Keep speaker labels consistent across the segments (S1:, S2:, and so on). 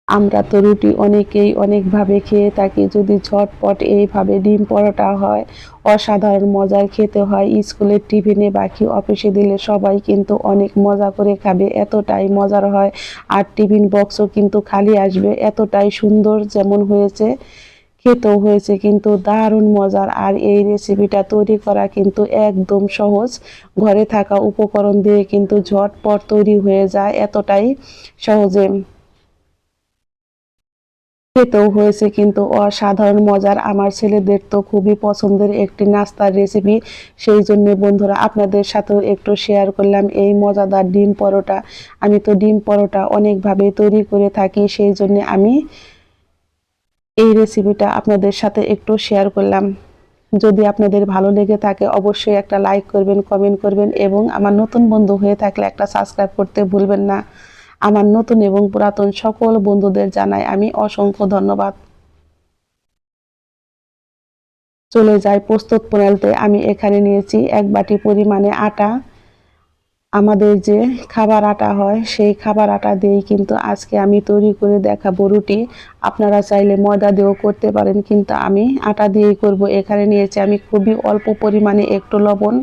S1: আমরা তো রুটি অনেকেই অনেকভাবে খেয়ে থাকি। যদি ঝটপট এইভাবে ডিম পরোটা হয়, অসাধারণ মজার খেতে হয়। স্কুলের টিফিনে বাকি অফিসে দিলে সবাই কিন্তু অনেক মজা করে খাবে, এতটাই মজার হয়। আর টিফিন বক্সও কিন্তু খালি আসবে, এতটাই সুন্দর যেমন হয়েছে খেতেও হয়েছে কিন্তু দারুণ মজার। আর এই রেসিপিটা তৈরি করা কিন্তু একদম সহজ, ঘরে থাকা উপকরণ দিয়ে কিন্তু ঝটপট তৈরি হয়ে যায়, এতটাই সহজে। খেতেও হয়েছে কিন্তু অসাধারণ মজার। আমার ছেলেদের তো খুবই পছন্দের একটি নাস্তার রেসিপি, সেই জন্য বন্ধুরা আপনাদের সাথেও একটু শেয়ার করলাম এই মজাদার ডিম পরোটা। আমি তো ডিম পরোটা অনেকভাবে তৈরি করে থাকি, সেই জন্য আমি এই রেসিপিটা আপনাদের সাথে একটু শেয়ার করলাম। যদি আপনাদের ভালো লেগে থাকে অবশ্যই একটা লাইক করবেন, কমেন্ট করবেন এবং আমার নতুন বন্ধু হয়ে থাকলে একটা সাবস্ক্রাইব করতে ভুলবেন না। আমার নতুন এবং পুরাতন সকল বন্ধুদের জানাই আমি অসংখ্য ধন্যবাদ। চলে যাই প্রস্তুত প্রণালীতে। আমি এখানে নিয়েছি 1 বাটি পরিমাণে আটা। আমাদের যে খাবার আটা হয় সেই খাবার আটা দিয়েই কিন্তু আজকে আমি তৈরি করে দেখাবো রুটি। আপনারা চাইলে ময়দা দিয়েও করতে পারেন, কিন্তু আমি আটা দিয়েই করব। এখানে নিয়েছি আমি খুবই অল্প পরিমাণে একটু লবণ।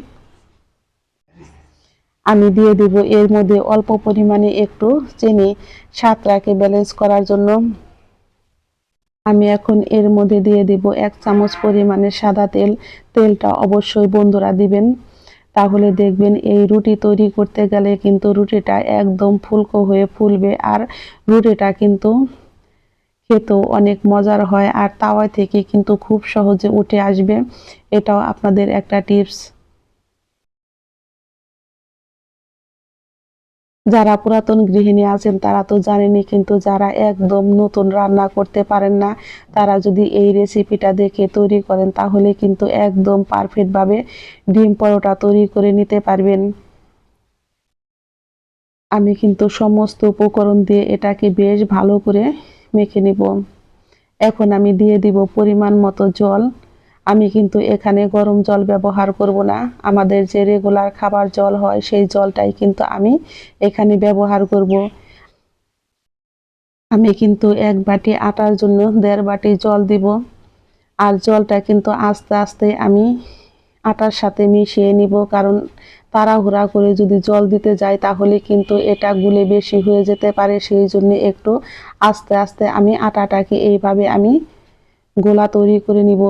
S1: আমি দিয়ে দেব এর মধ্যে অল্প পরিমাণে একটু চিনি, স্বাদটাকে ব্যালেন্স করার জন্য। আমি এখন এর মধ্যে দিয়ে দেব 1 চামচ পরিমাণে সাদা তেল। তেলটা অবশ্যই বন্ধুরা দিবেন, তাহলে দেখবেন এই রুটি তৈরি করতে গেলে কিন্তু রুটিটা একদম ফুলকো হয়ে ফুলবে, আর রুটিটা কিন্তু খেতেও অনেক মজার হয়, আর তাওয়া থেকে কিন্তু খুব সহজে উঠে আসবে। এটাও আপনাদের একটা টিপস। যারা পুরাতন গৃহিণী আছেন তারা তো জানেনই, কিন্তু যারা একদম নতুন রান্না করতে পারেন না তারা যদি এই রেসিপিটা দেখে তৈরি করেন তাহলে কিন্তু একদম পারফেক্টভাবে ডিম পরোটা তৈরি করে নিতে পারবেন। আমি কিন্তু সমস্ত উপকরণ দিয়ে এটাকে বেশ ভালো করে মেখে নিব। এখন আমি দিয়ে দিব পরিমাণ মতো জল। আমি কিন্তু এখানে গরম জল ব্যবহার করব না, আমাদের যে রেগুলার খাবার জল হয় সেই জলটাই কিন্তু আমি এখানে ব্যবহার করব। আমি কিন্তু 1 বাটি আটার জন্য 1.5 বাটি জল দিব। আর জলটা কিন্তু আস্তে আস্তে আমি আটার সাথে মিশিয়ে নিব, কারণ তাড়াহুড়া করে যদি জল দিতে যাই তাহলে কিন্তু এটা গুলে বেশি হয়ে যেতে পারে। সেই জন্য একটু আস্তে আস্তে আমি আটাটাকে এইভাবে আমি গোলা তৈরি করে নিব।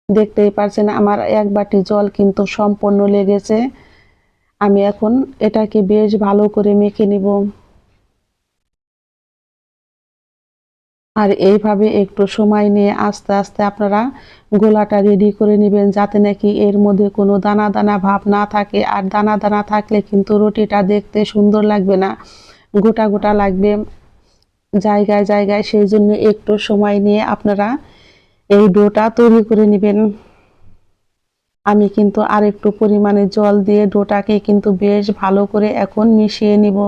S1: দেখতেই পারছেন আমার 1 বাটি জল কিন্তু সম্পূর্ণ লেগেছে। আমি এখন এটাকে বেশ ভালো করে মেখে নিব। আর এইভাবে একটু সময় নিয়ে আস্তে আস্তে আপনারা গোলাটা রেডি করে নেবেন, যাতে নাকি এর মধ্যে কোনো দানা দানা ভাব না থাকে। আর দানা দানা থাকলে কিন্তু রুটিটা দেখতে সুন্দর লাগবে না, গোটা গোটা লাগবে জায়গায় জায়গায়। সেই জন্য একটু সময় নিয়ে আপনারা এই ডোটা তৈরি করে নেবেন। আমি কিন্তু আরেকটু পরিমাণে জল দিয়ে ডোটাকে কিন্তু বেশ ভালো করে এখন মিশিয়ে নিব।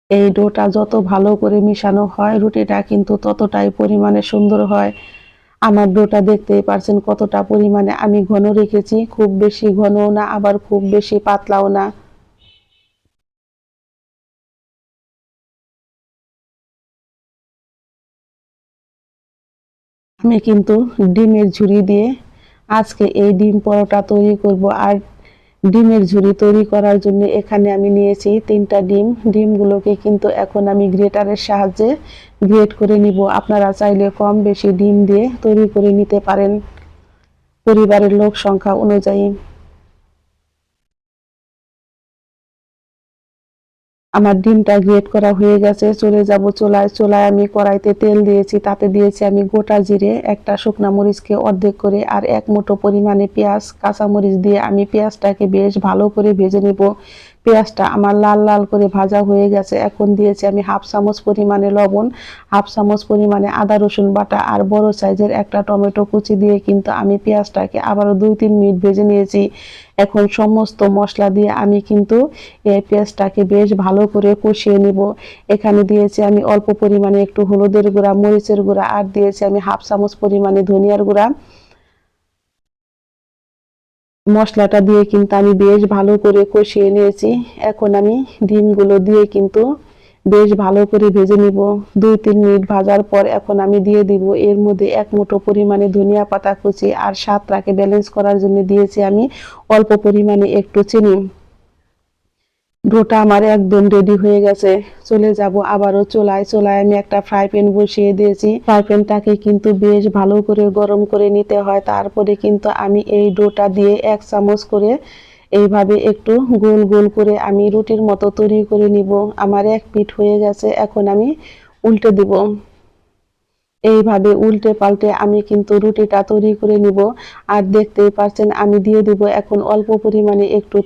S1: এই ডোটা যত ভালো করে মিশানো হয় রুটিটা কিন্তু ততটাই পরিমাণে সুন্দর হয়। আমার ডোটা দেখতেই পারছেন কতটা পরিমাণে আমি ঘন রেখেছি, খুব বেশি ঘনও না আবার খুব বেশি পাতলাও না। আমি কিন্তু ডিমের ঝুরি দিয়ে আজকে এই ডিম পরোটা তৈরি করব। আর ডিমের ঝুরি তৈরি করার জন্য এখানে আমি নিয়েছি 3টা ডিম। ডিমগুলোকে কিন্তু এখন আমি গ্রেটারের সাহায্যে গ্রেট করে নিব। আপনারা চাইলে কম বেশি ডিম দিয়ে তৈরি করে নিতে পারেন পরিবারের লোক সংখ্যা অনুযায়ী। আমার ডিমটা গ্রেট করা হয়ে গেছে, চলে যাব চুলায়। চুলায় আমি কড়াইতে তেল দিয়েছি, তাতে দিয়েছি আমি গোটা জিরে, একটা শুকনা মরিচকে অর্ধেক করে, আর 1 মুঠো পরিমাণে পেঁয়াজ কাঁচা মরিচ দিয়ে আমি পেঁয়াজটাকে বেশ ভালো করে ভেজে নেব। পেঁয়াজটা আমার লাল লাল করে ভাজা হয়ে গেছে। এখন দিয়েছি আমি 1/2 চামচ পরিমাণে লবণ, 1/2 চামচ পরিমাণে আদা রসুন বাটা, আর বড় সাইজের একটা টমেটো কুচি দিয়ে কিন্তু আমি পেঁয়াজটাকে আবারও 2-3 মিনিট ভেজে নিয়েছি। এখন সমস্ত মশলা দিয়ে আমি কিন্তু এই পেঁয়াজটাকে বেশ ভালো করে কষিয়ে নিব। এখানে দিয়েছি আমি অল্প পরিমাণে একটু হলুদের গুঁড়া, মরিচের গুঁড়া, আর দিয়েছি আমি 1/2 চামচ পরিমাণে ধনিয়ার গুঁড়া। মশলাটা দিয়ে কিন্তু আমি বেশ ভালো করে কষিয়ে নিয়েছি। এখন আমি ডিমগুলো দিয়ে কিন্তু বেশ ভালো করে ভেজে নিব। 2-3 মিনিট ভাজার পর এখন আমি দিয়ে দিব এর মধ্যে 1 মুঠো পরিমাণে ধনিয়া পাতা কুচি, আর স্বাদটাকে ব্যালেন্স করার জন্য দিয়েছি আমি অল্প পরিমাণে একটু চিনি। ডোটা আমার একদম রেডি হয়ে গেছে। চলে যাব আবারও চুলায় আমি একটা ফ্রাই প্যান বসিয়ে দিয়েছি। ফ্রাই প্যানটাকে কিন্তু বেশ ভালো করে গরম করে নিতে হয়। তারপরে কিন্তু আমি এই ডোটা দিয়ে 1 চামচ করে এইভাবে একটু গোল গোল করে আমি রুটির মতো তৈরি করে নিব। আমার এক পিঠ হয়ে গেছে, এখন আমি উল্টে দিব। এইভাবে উল্টে পাল্টে আমি কিন্তু রুটিটা তৈরি করে নিব। আর দেখতেই পাচ্ছেন আমি দিয়ে দিব এখন অল্প পরিমাণে একটু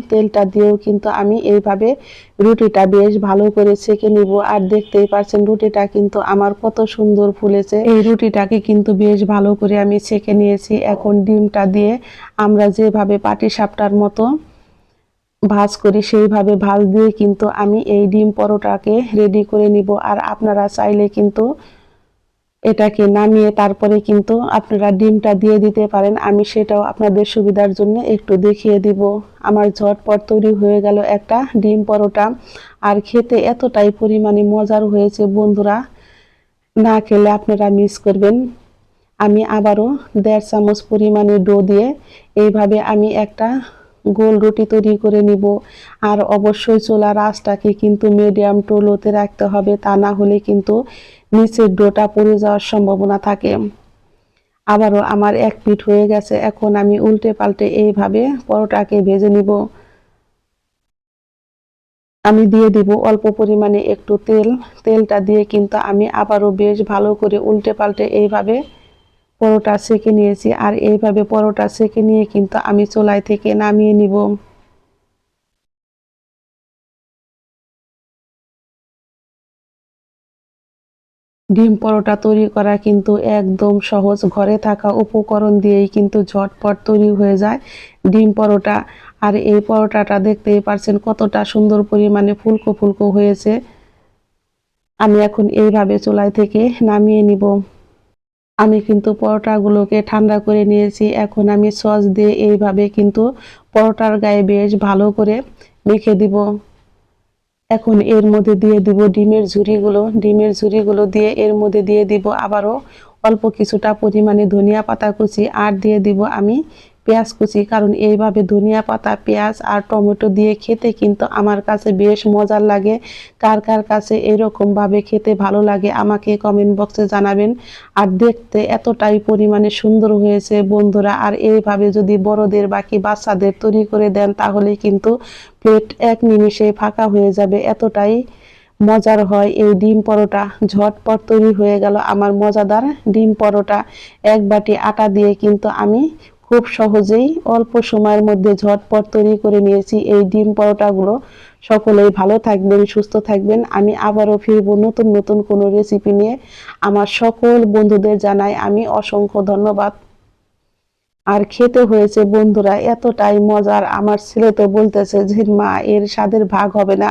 S1: তেলটা দিয়েও কিন্তু আমি এইভাবে রুটিটা বেশ ভালো করে সেঁকে নিব। আর দেখতেই পাচ্ছেন রুটিটা কিন্তু আমার কত সুন্দর ফুলেছে। এই রুটিটাকে কিন্তু বেশ ভালো করে আমি সেঁকে নিয়েছি। এখন ডিমটা দিয়ে আমরা যেভাবে পাটিসাপটার মতো ভাজ করি সেইভাবে ভাজ দিয়ে কিন্তু আমি এই ডিম পরোটাকে রেডি করে নিব। আর আপনারা চাইলে কিন্তু এটাকে নামিয়ে তারপরে কিন্তু আপনারা ডিমটা দিয়ে দিতে পারেন। আমি সেটাও আপনাদের সুবিধার জন্য একটু দেখিয়ে দিব। আমার ঝটপট তৈরি হয়ে গেল একটা ডিম পরোটা। আর খেতে এতটাই পরিমাণে মজার হয়েছে বন্ধুরা, না খেলে আপনারা মিস করবেন। আমি আবারও 1.5 চামচ পরিমাণে ডো দিয়ে এইভাবে আমি একটা গোল রুটি তৈরি করে নিব। আর অবশ্যই চুলার আঁচটাকে কিন্তু মিডিয়াম টু লোতে রাখতে হবে, তা না হলে কিন্তু নিচের ডোটা পুড়ে যাওয়ার সম্ভাবনা থাকে। আবারও আমার এক পিঠ হয়ে গেছে, এখন আমি উল্টে পাল্টে এইভাবে পরোটাকে ভেজে নিব। আমি দিয়ে দিব অল্প পরিমাণে একটু তেলটা দিয়ে কিন্তু আমি আবারও বেশ ভালো করে উল্টে পাল্টে এইভাবে পরোটা সেঁকে নিয়েছি। আর এইভাবে পরোটা সেঁকে নিয়ে কিন্তু আমি চুলায় থেকে নামিয়ে নিব। ডিম পরোটা তৈরি করা কিন্তু একদম সহজ, ঘরে থাকা উপকরণ দিয়েই কিন্তু ঝটপট তৈরি হয়ে যায় ডিম পরোটা। আর এই পরোটাটা দেখতেই পারছেন কতটা সুন্দর পরিমাণে ফুলকো ফুলকো হয়েছে। আমি এখন এইভাবে চুলায় থেকে নামিয়ে নিব। আমি কিন্তু পরোটাগুলোকে ঠান্ডা করে নিয়েছি। এখন আমি সস দিয়ে এইভাবে কিন্তু পরোটার গায়ে বেশ ভালো করে মেখে দিব। এখন এর মধ্যে দিয়ে দিব ডিমের ঝুরিগুলো দিয়ে এর মধ্যে দিয়ে দিব আবারও অল্প কিছুটা পরিমাণে ধনিয়া পাতা কুচি, আর দিয়ে দিব আমি পেঁয়াজ কুচি। কারণ এইভাবে ধনিয়া পাতা, পেঁয়াজ আর টমেটো দিয়ে খেতে কিন্তু আমার কাছে বেশ মজার লাগে। কার কার কাছে এরকমভাবে খেতে ভালো লাগে আমাকে কমেন্ট বক্সে জানাবেন। আর দেখতে এতটাই পরিমাণে সুন্দর হয়েছে বন্ধুরা। আর এইভাবে যদি বড়দের বাকি বাচ্চাদের তৈরি করে দেন তাহলে কিন্তু প্লেট 1 নিমেষে ফাঁকা হয়ে যাবে, এতটাই মজার হয় এই ডিম পরোটা। ঝটপট তৈরি হয়ে গেল আমার মজাদার ডিম পরোটা। 1 বাটি আটা দিয়ে কিন্তু আমি খুব সহজেই অল্প সময়ের মধ্যে ঝটপট তৈরি করে নিয়েছি এই ডিম পরোটাগুলো। সকলেই ভালো থাকবেন, সুস্থ থাকবেন। আমি আবারও ফিরব নতুন নতুন কোনো রেসিপি নিয়ে। আমার সকল বন্ধুদের জানাই আমি অসংখ্য ধন্যবাদ। আর খেতে হয়েছে বন্ধুরা এতটাই মজার, আমার ছেলে তো বলতেছে যে মা এর স্বাদের ভাগ হবে না।